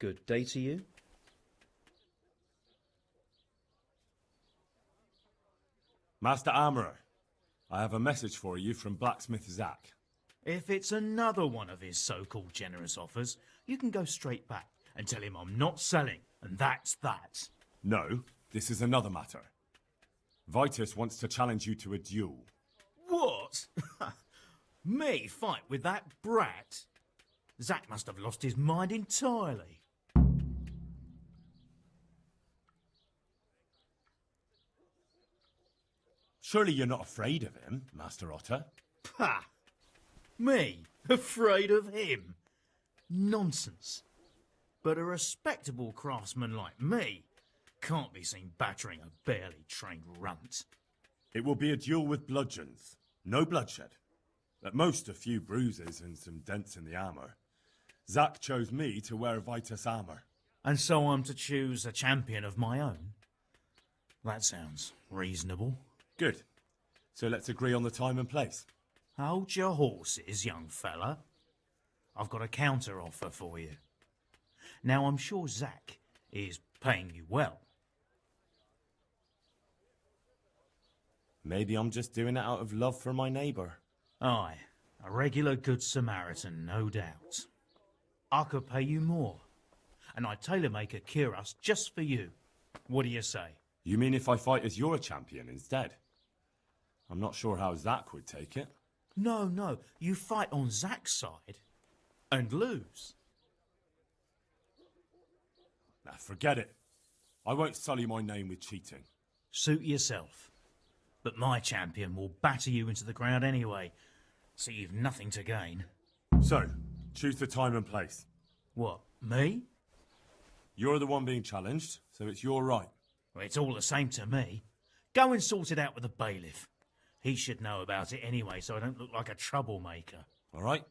Good day to you. Master Armourer, I have a message for you from Blacksmith Zack. If it's another one of his so-called generous offers, you can go straight back and tell him I'm not selling, and that's that. No, this is another matter. Vitus wants to challenge you to a duel. What? Me fight with that brat? Zack must have lost his mind entirely. Surely you're not afraid of him, Master Otter? Pah! Me? Afraid of him? Nonsense. But a respectable craftsman like me can't be seen battering a barely trained runt. It will be a duel with bludgeons. No bloodshed. At most, a few bruises and some dents in the armour. Zack chose me to wear Vitus armour. And so I'm to choose a champion of my own? That sounds reasonable. Good. So let's agree on the time and place. Hold your horses, young fella. I've got a counter offer for you. Now, I'm sure Zack is paying you well. Maybe I'm just doing it out of love for my neighbour. Aye, a regular good Samaritan, no doubt. I could pay you more, and I'd tailor-make a cuirass just for you. What do you say? You mean if I fight as your champion instead? I'm not sure how Zack would take it. No, you fight on Zack's side and lose. Nah, forget it. I won't sully my name with cheating. Suit yourself. But my champion will batter you into the ground anyway, so you've nothing to gain. So, choose the time and place. What, me? You're the one being challenged, so it's your right. Well, it's all the same to me. Go and sort it out with the bailiff. He should know about it anyway, so I don't look like a troublemaker. All right?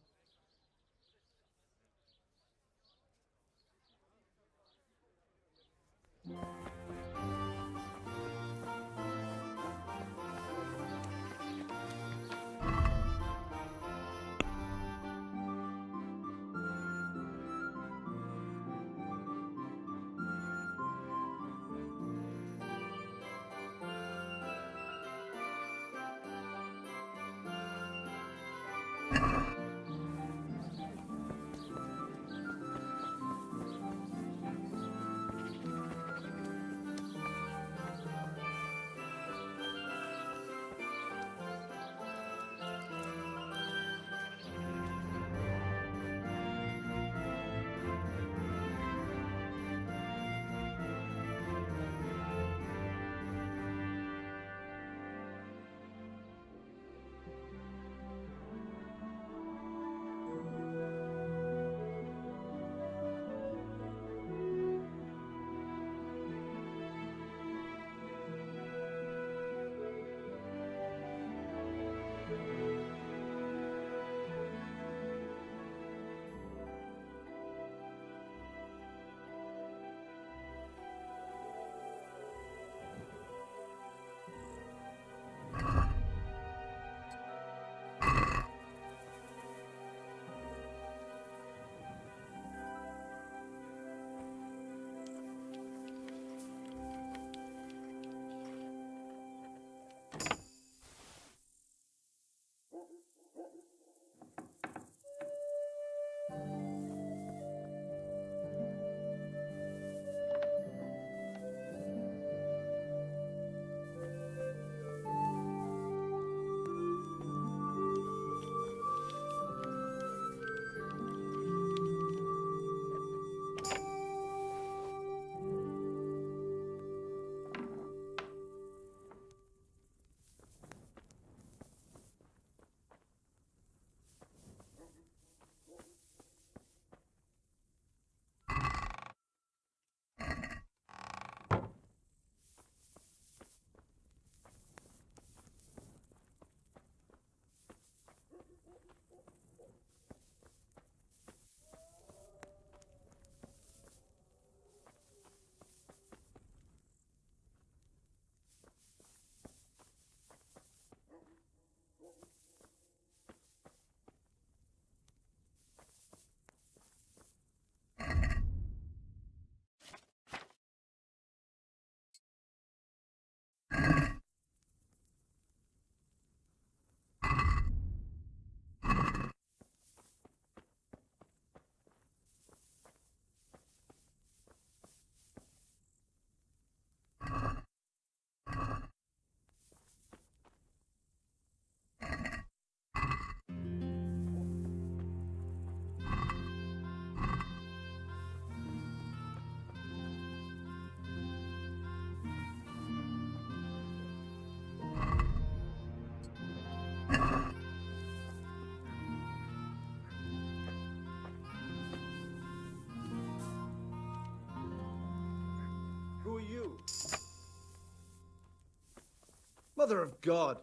Mother of God!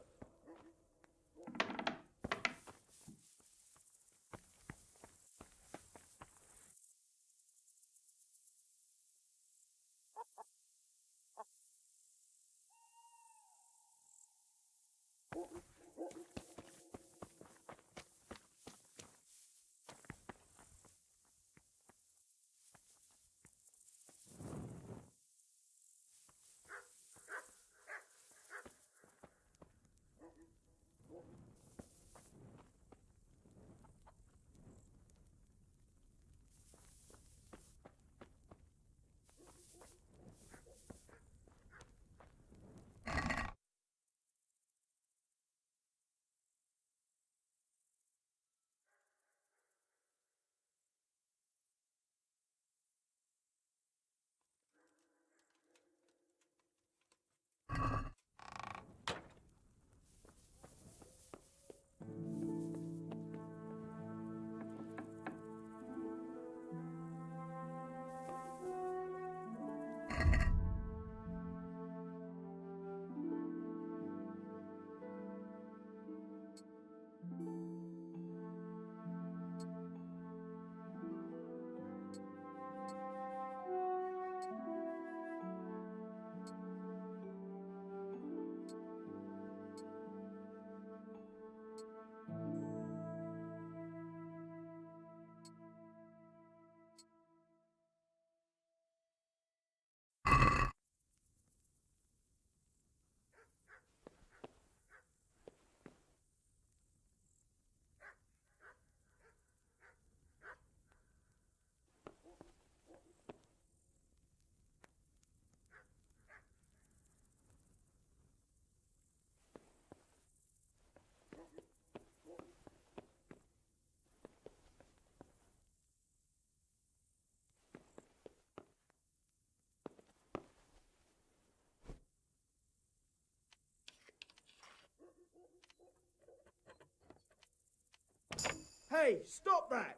Hey, stop that!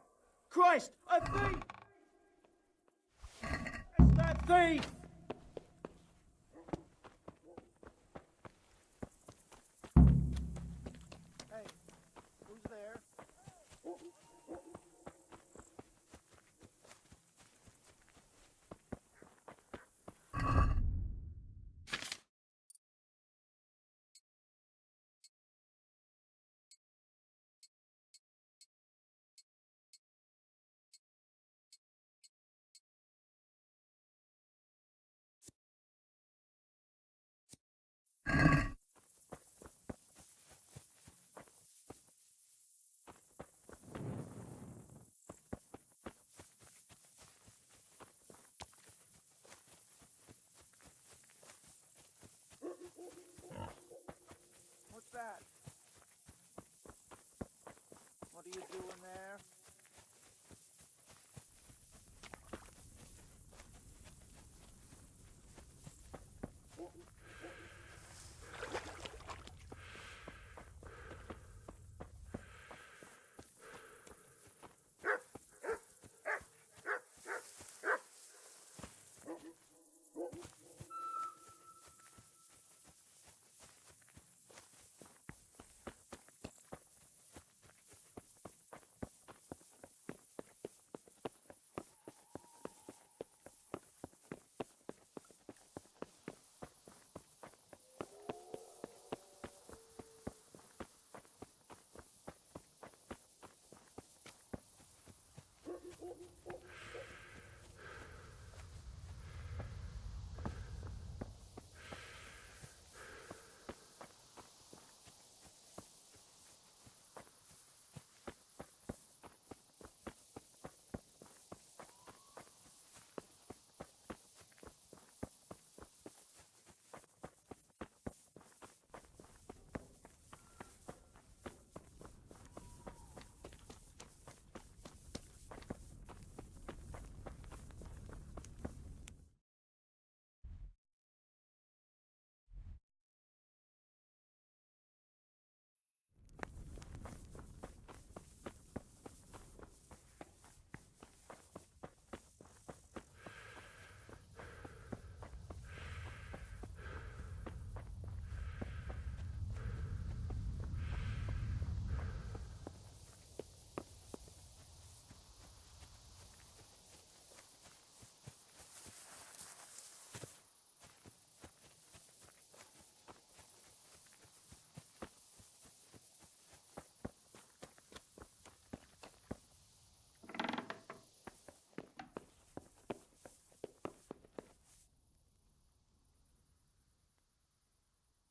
Christ, a thief! It's that thief! Hey, who's there?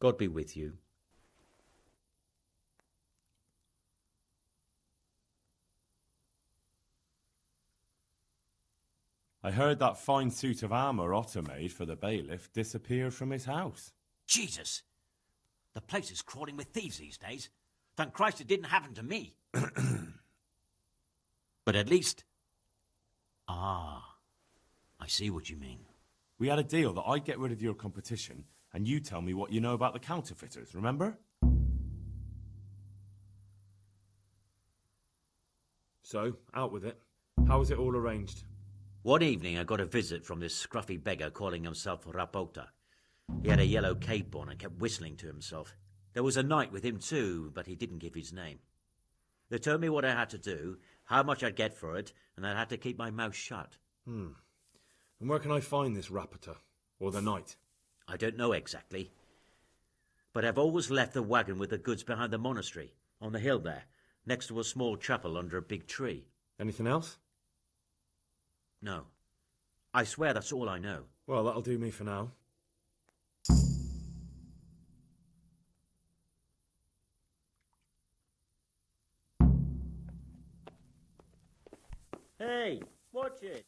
God be with you. I heard that fine suit of armour Otter made for the bailiff disappeared from his house. Jesus! The place is crawling with thieves these days. Thank Christ it didn't happen to me. But at least... Ah, I see what you mean. We had a deal that I'd get rid of your competition, and you tell me what you know about the counterfeiters, remember? So, out with it. How was it all arranged? One evening I got a visit from this scruffy beggar calling himself Rapota. He had a yellow cape on and kept whistling to himself. There was a knight with him too, but he didn't give his name. They told me what I had to do, how much I'd get for it, and I had to keep my mouth shut. And where can I find this Rapota? Or the knight? I don't know exactly. But I've always left the wagon with the goods behind the monastery, on the hill there, next to a small chapel under a big tree. Anything else? No. I swear that's all I know. Well, that'll do me for now. Hey, watch it!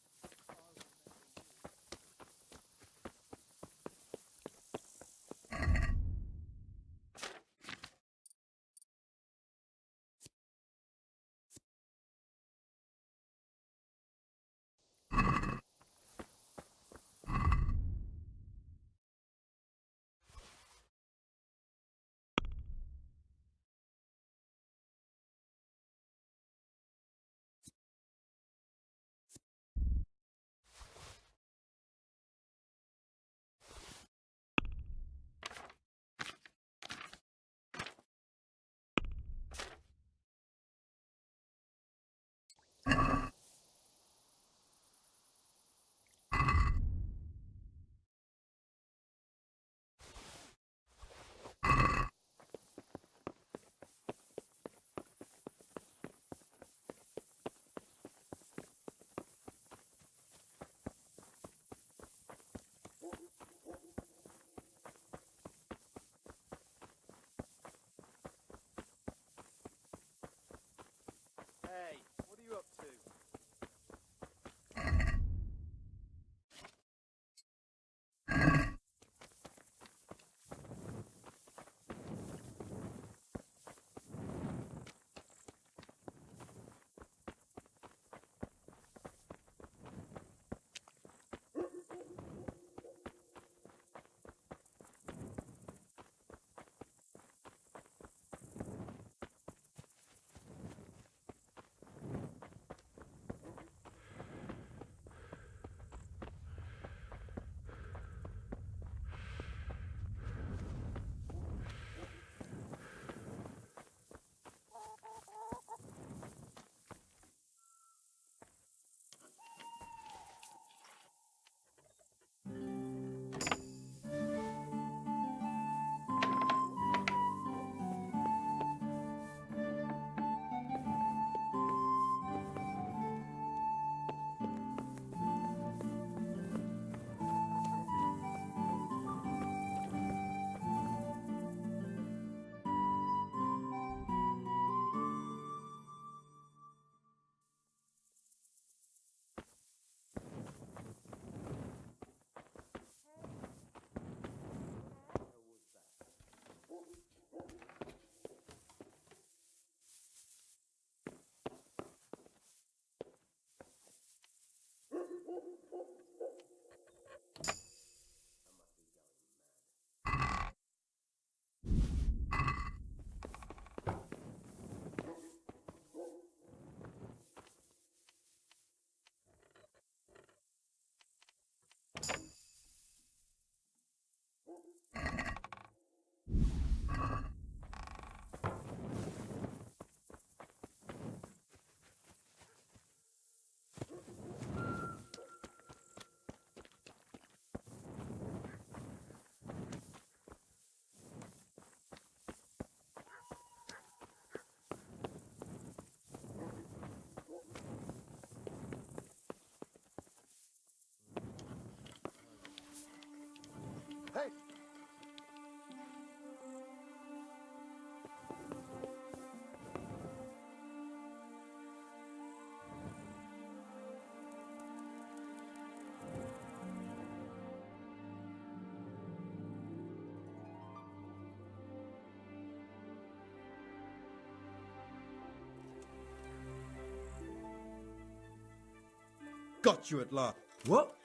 got you at last. What?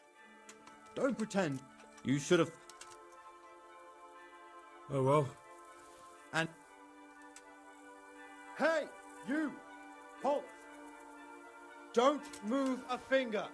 Don't pretend. You should have... Oh well. And... Hey, you! Halt! Don't move a finger!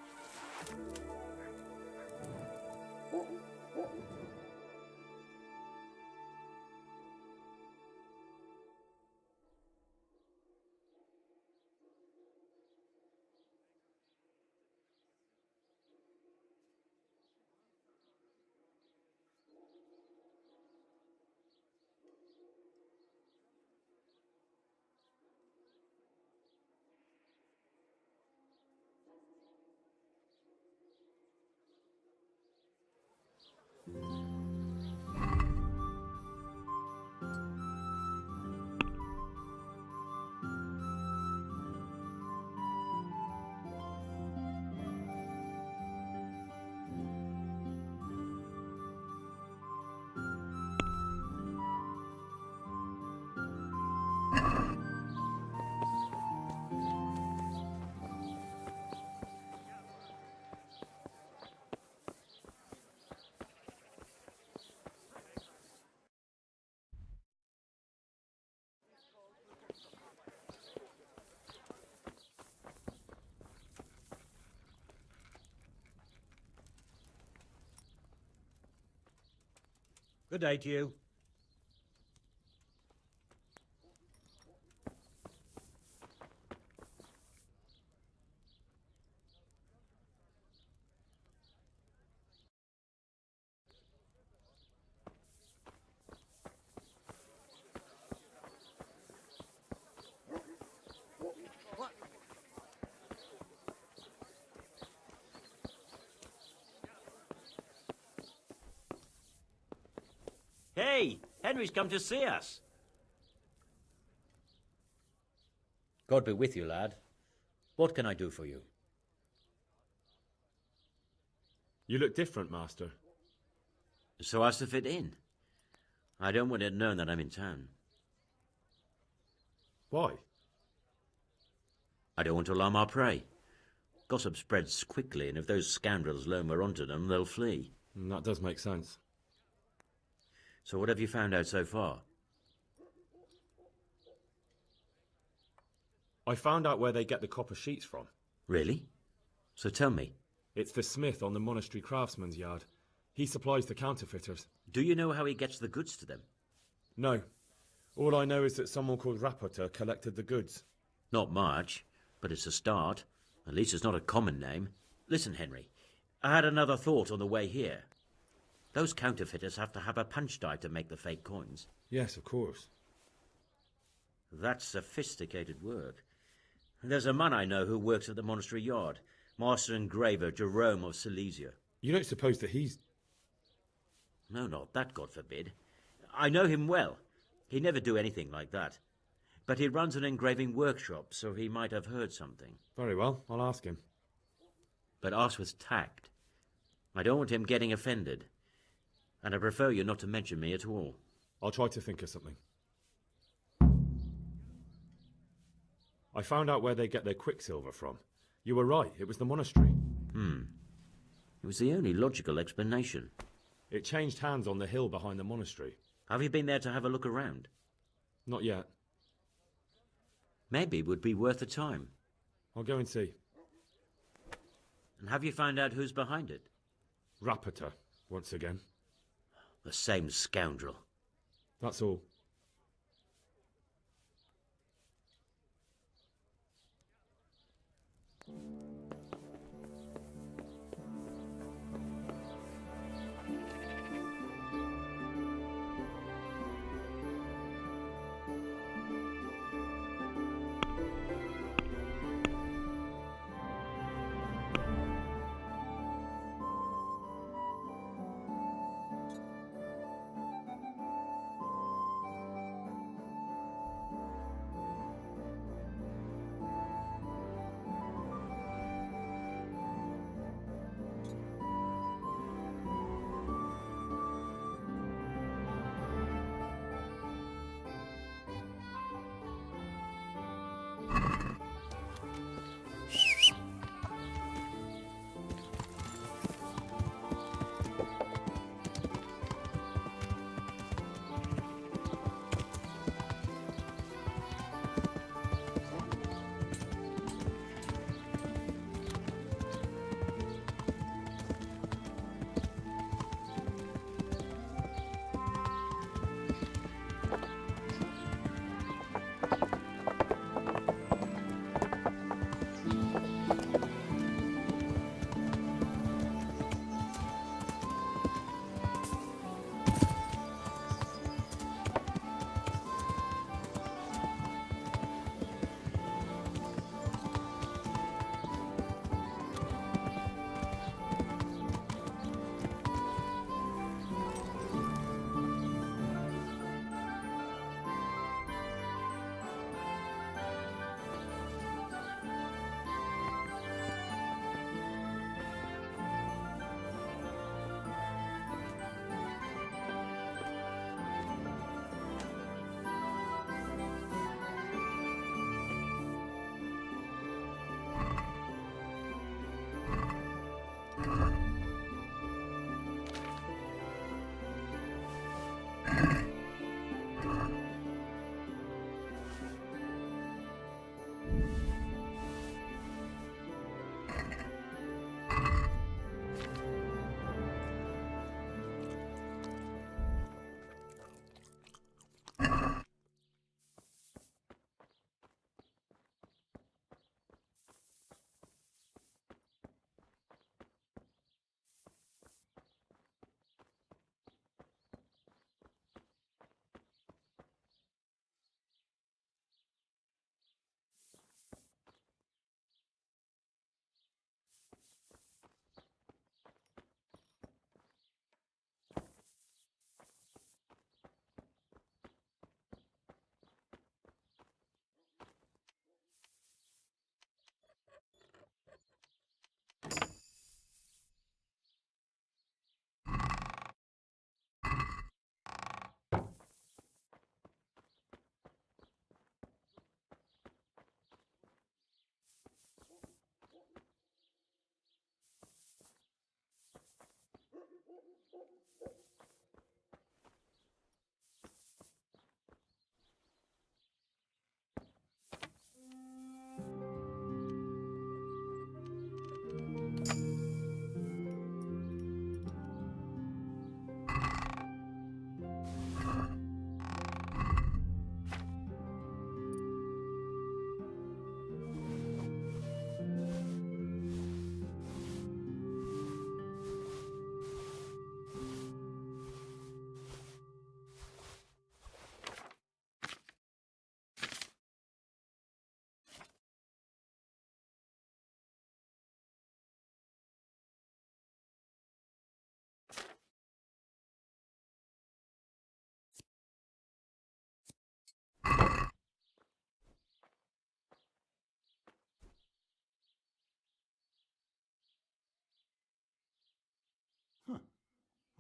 Good day to you. Hey, Henry's come to see us. God be with you, lad. What can I do for you? You look different, Master. So as to fit in. I don't want it known that I'm in town. Why? I don't want to alarm our prey. Gossip spreads quickly, and if those scoundrels learn we're onto them, they'll flee. That does make sense. So what have you found out so far? I found out where they get the copper sheets from. Really? So tell me. It's the smith on the monastery craftsman's yard. He supplies the counterfeiters. Do you know how he gets the goods to them? No. All I know is that someone called Rapporteur collected the goods. Not much, but it's a start. At least it's not a common name. Listen, Henry, I had another thought on the way here. Those counterfeiters have to have a punch die to make the fake coins. Yes, of course. That's sophisticated work. There's a man I know who works at the monastery yard, Master Engraver Jerome of Silesia. You don't suppose that he's... No, not that, God forbid. I know him well. He'd never do anything like that. But he runs an engraving workshop, so he might have heard something. Very well, I'll ask him. But ask with tact. I don't want him getting offended. And I prefer you not to mention me at all. I'll try to think of something. I found out where they get their quicksilver from. You were right, it was the monastery. It was the only logical explanation. It changed hands on the hill behind the monastery. Have you been there to have a look around? Not yet. Maybe it would be worth the time. I'll go and see. And have you found out who's behind it? Rapporteur, once again. The same scoundrel. That's all.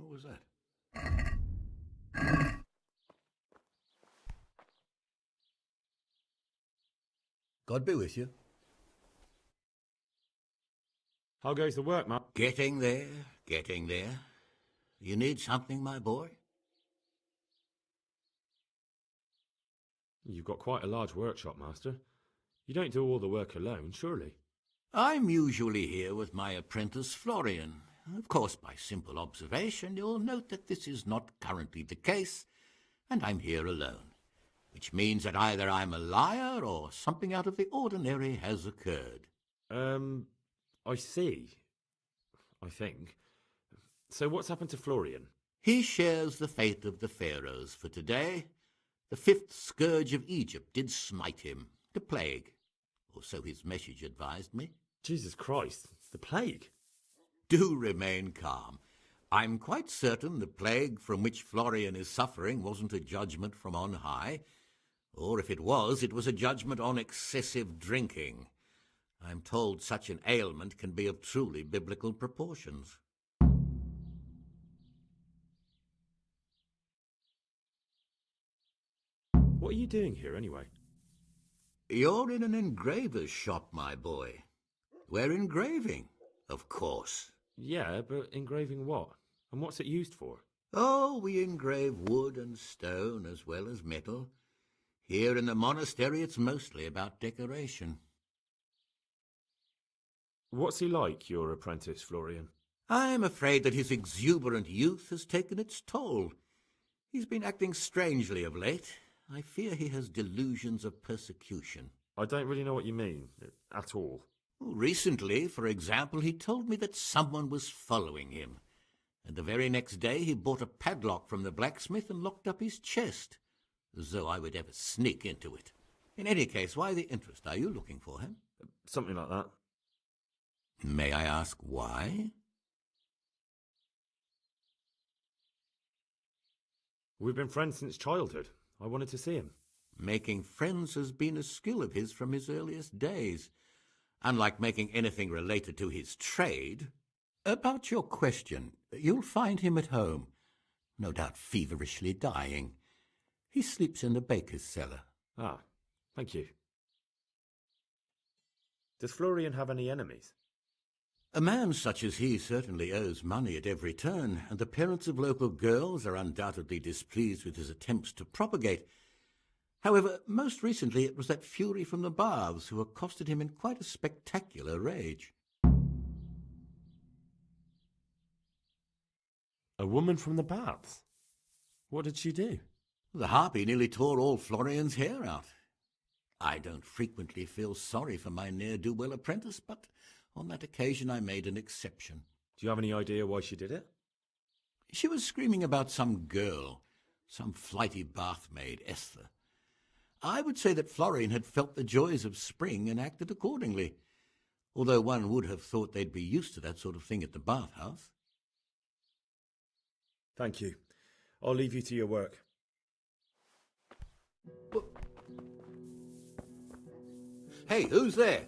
What was that? God be with you. How goes the work, man? Getting there, getting there. You need something, my boy? You've got quite a large workshop, Master. You don't do all the work alone, surely? I'm usually here with my apprentice, Florian. Of course, by simple observation, you'll note that this is not currently the case, and I'm here alone, which means that either I'm a liar or something out of the ordinary has occurred. I see. I think. So what's happened to Florian? He shares the fate of the pharaohs for today. The fifth scourge of Egypt did smite him, the plague, or so his message advised me. Jesus Christ, the plague? Do remain calm. I'm quite certain the plague from which Florian is suffering wasn't a judgment from on high, or if it was a judgment on excessive drinking. I'm told such an ailment can be of truly biblical proportions. What are you doing here, anyway? You're in an engraver's shop, my boy. We're engraving, of course. Yeah, but engraving what? And what's it used for? Oh, we engrave wood and stone as well as metal. Here in the monastery, it's mostly about decoration. What's he like, your apprentice, Florian? I'm afraid that his exuberant youth has taken its toll. He's been acting strangely of late. I fear he has delusions of persecution. I don't really know what you mean, at all. Recently, for example, he told me that someone was following him, and the very next day he bought a padlock from the blacksmith and locked up his chest, as though I would ever sneak into it. In any case, why the interest? Are you looking for him? Something like that. May I ask why? We've been friends since childhood. I wanted to see him. Making friends has been a skill of his from his earliest days. Unlike making anything related to his trade. About your question, you'll find him at home, no doubt feverishly dying. He sleeps in the baker's cellar. Ah, thank you. Does Florian have any enemies? A man such as he certainly owes money at every turn, and the parents of local girls are undoubtedly displeased with his attempts to propagate. However, most recently it was that fury from the baths who accosted him in quite a spectacular rage. A woman from the baths? What did she do? The harpy nearly tore all Florian's hair out. I don't frequently feel sorry for my ne'er-do-well apprentice, but on that occasion I made an exception. Do you have any idea why she did it? She was screaming about some girl, some flighty bathmaid, Esther. I would say that Florian had felt the joys of spring and acted accordingly, although one would have thought they'd be used to that sort of thing at the bathhouse. Thank you. I'll leave you to your work. Hey, who's there?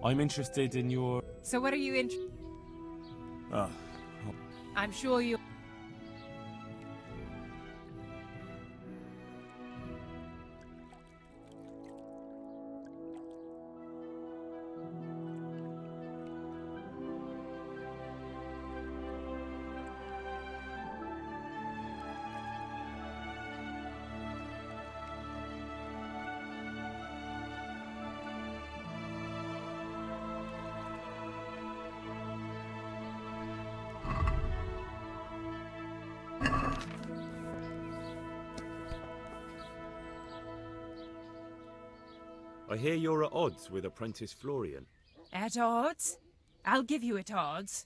I'm interested in your... So what are you Ah, I'm sure you... I hear you're at odds with apprentice Florian. At odds? I'll give you at odds.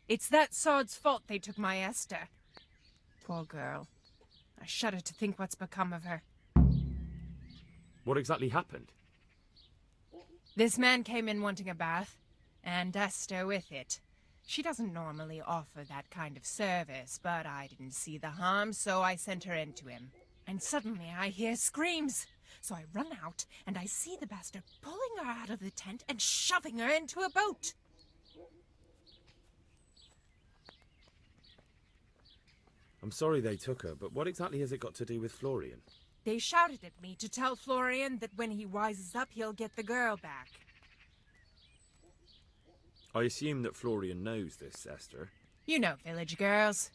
It's that sod's fault they took my Esther. Poor girl. I shudder to think what's become of her. What exactly happened? This man came in wanting a bath, and Esther with it. She doesn't normally offer that kind of service, but I didn't see the harm, so I sent her in to him. And suddenly I hear screams. So I run out, and I see the bastard pulling her out of the tent and shoving her into a boat. I'm sorry they took her, but what exactly has it got to do with Florian? They shouted at me to tell Florian that when he wises up, he'll get the girl back. I assume that Florian knows this, Esther. You know village girls.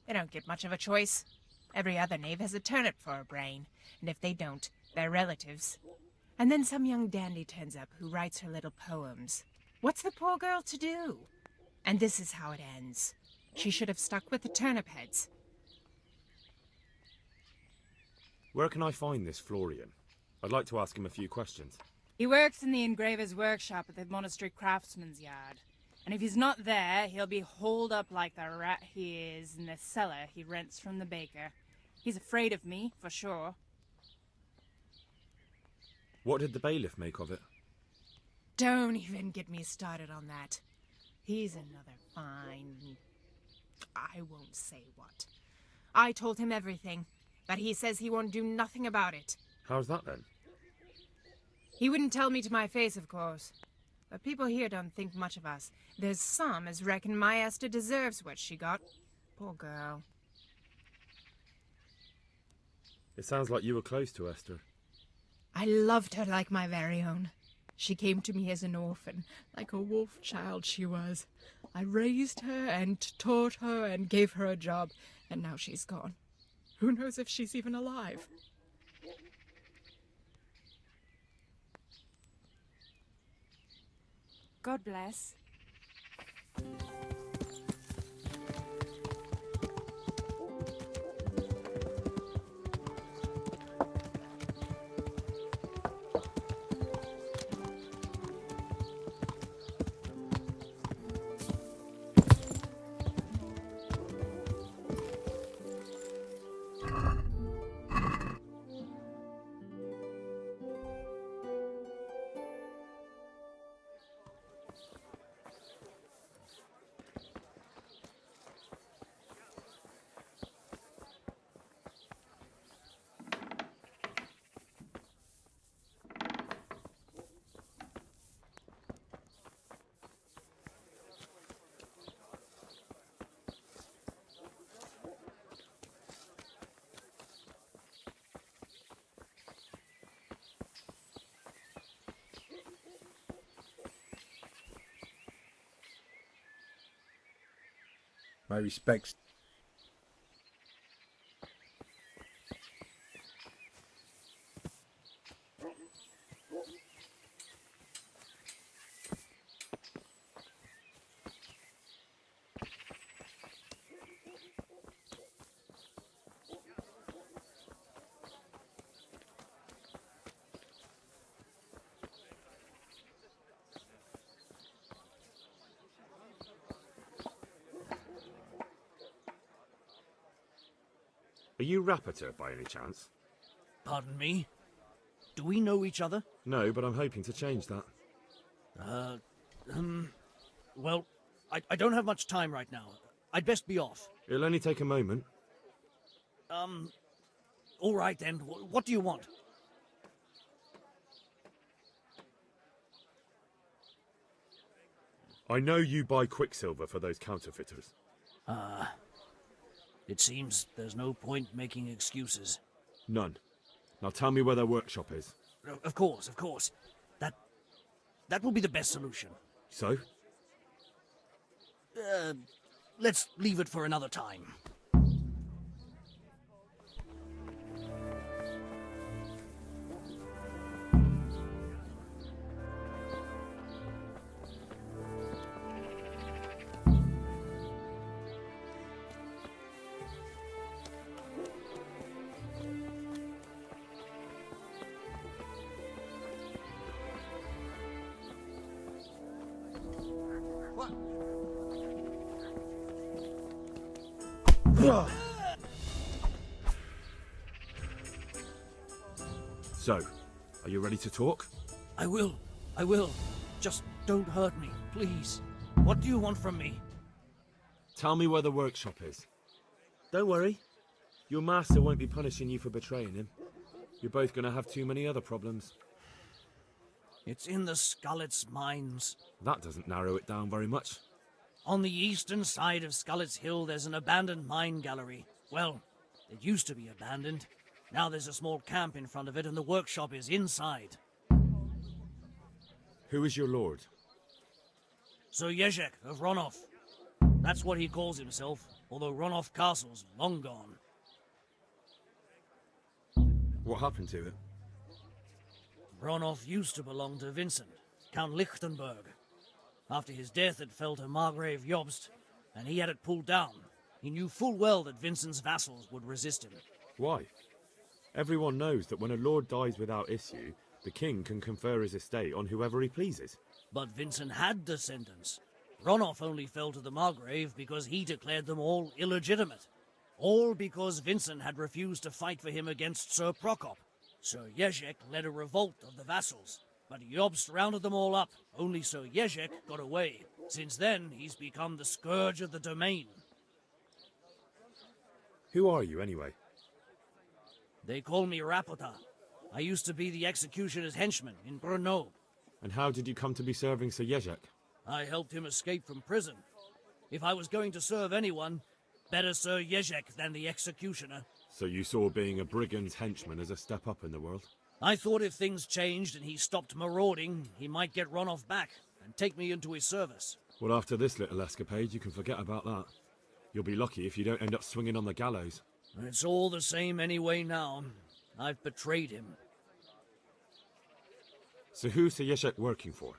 They don't get much of a choice. Every other knave has a turnip for a brain, and if they don't, they're relatives. And then some young dandy turns up who writes her little poems. What's the poor girl to do? And this is how it ends. She should have stuck with the turnip heads. Where can I find this Florian? I'd like to ask him a few questions. He works in the engraver's workshop at the monastery craftsman's yard. And if he's not there, he'll be holed up like the rat he is in the cellar he rents from the baker. He's afraid of me, for sure. What did the bailiff make of it? Don't even get me started on that. He's another fine... I won't say what. I told him everything, but he says he won't do nothing about it. How's that then? He wouldn't tell me to my face, of course. But people here don't think much of us. There's some as reckon my Esther deserves what she got. Poor girl. It sounds like you were close to Esther. I loved her like my very own. She came to me as an orphan, like a wolf child she was. I raised her and taught her and gave her a job, and now she's gone. Who knows if she's even alive? God bless. My respects. Are you Rapiter by any chance? Pardon me? Do we know each other? No, but I'm hoping to change that. Well, I don't have much time right now. I'd best be off. It'll only take a moment. All right then. What do you want? I know you buy quicksilver for those counterfeiters. It seems there's no point making excuses. None. Now tell me where their workshop is. Of course, of course. That will be the best solution. So? Let's leave it for another time. So, are you ready to talk? I will. Just don't hurt me, please. What do you want from me? Tell me where the workshop is. Don't worry. Your master won't be punishing you for betraying him. You're both going to have too many other problems. It's in the Skullet's mines. That doesn't narrow it down very much. On the eastern side of Skullet's Hill, there's an abandoned mine gallery. Well, it used to be abandoned. Now there's a small camp in front of it, and the workshop is inside. Who is your lord? Sir Jezek of Ronov. That's what he calls himself, although Ronov Castle's long gone. What happened to it? Ronov used to belong to Vincent, Count Lichtenberg. After his death, it fell to Margrave Jobst, and he had it pulled down. He knew full well that Vincent's vassals would resist him. Why? Everyone knows that when a lord dies without issue, the king can confer his estate on whoever he pleases. But Vincent had descendants. Ronov only fell to the Margrave because he declared them all illegitimate. All because Vincent had refused to fight for him against Sir Prokop. Sir Jezek led a revolt of the vassals, but Jobst rounded them all up. Only Sir Jezek got away. Since then, he's become the scourge of the domain. Who are you, anyway? They call me Rapota. I used to be the executioner's henchman in Brno. And how did you come to be serving Sir Jezek? I helped him escape from prison. If I was going to serve anyone, better Sir Jezek than the executioner. So you saw being a brigand's henchman as a step up in the world? I thought if things changed and he stopped marauding, he might get Ronov back and take me into his service. Well, after this little escapade, you can forget about that. You'll be lucky if you don't end up swinging on the gallows. It's all the same anyway now. I've betrayed him. So who's Sir Jezek working for?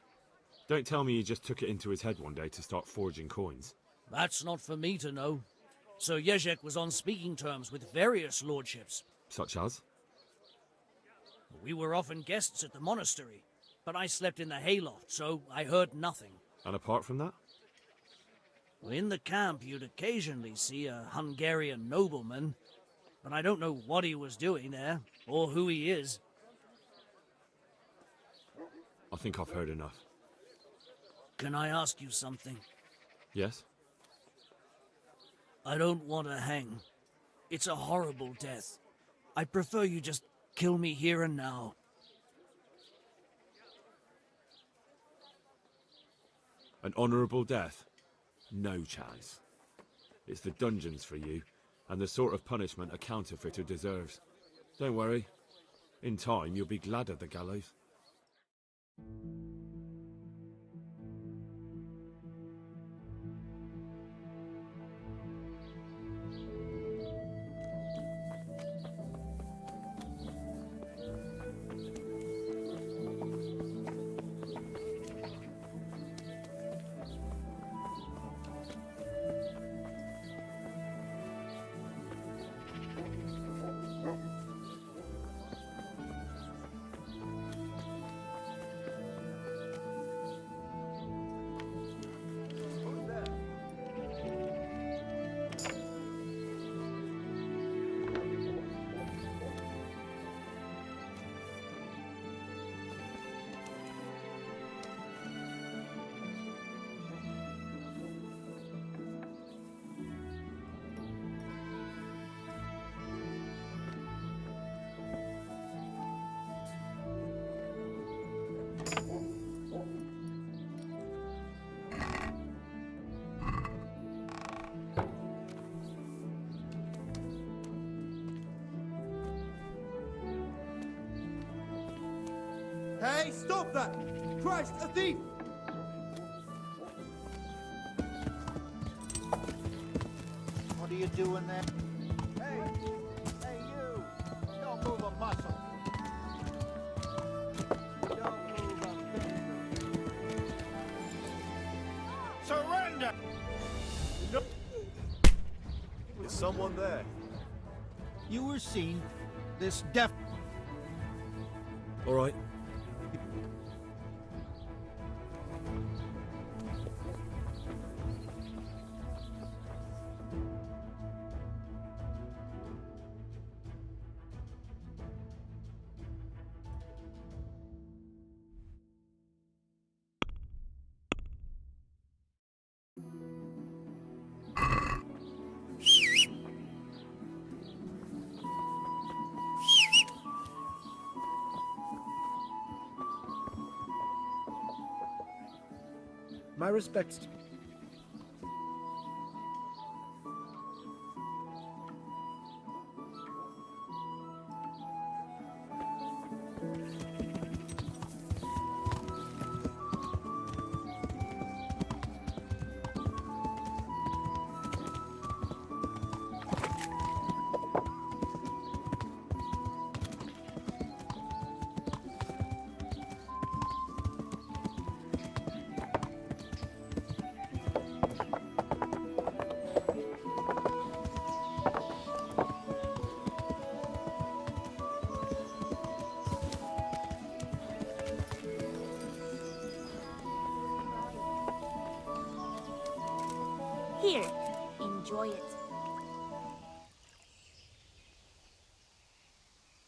Don't tell me he just took it into his head one day to start forging coins. That's not for me to know. Sir Jezek was on speaking terms with various lordships. Such as? We were often guests at the monastery, but I slept in the hayloft, so I heard nothing. And apart from that? In the camp, you'd occasionally see a Hungarian nobleman, but I don't know what he was doing there, or who he is. I think I've heard enough. Can I ask you something? Yes? I don't want to hang. It's a horrible death. I prefer you just kill me here and now. An honourable death? No chance. It's the dungeons for you, and the sort of punishment a counterfeiter deserves. Don't worry. In time, you'll be glad of the gallows. Hey, stop that! Christ, a thief! What are you doing there? Hey, you! Don't move a muscle. Don't move a finger. Surrender! No. Is someone there? You were seen. This deaf... All right. My respects. Here, enjoy it.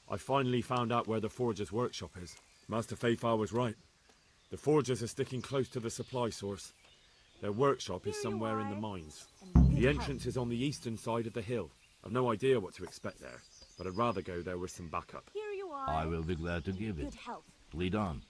I finally found out where the Forger's workshop is. Master Fayfar was right. The Forgers are sticking close to the supply source. Their workshop is somewhere in the mines. The entrance is on the eastern side of the hill. I've no idea what to expect there, but I'd rather go there with some backup. Here you are. I will be glad to give it. Good health. Lead on.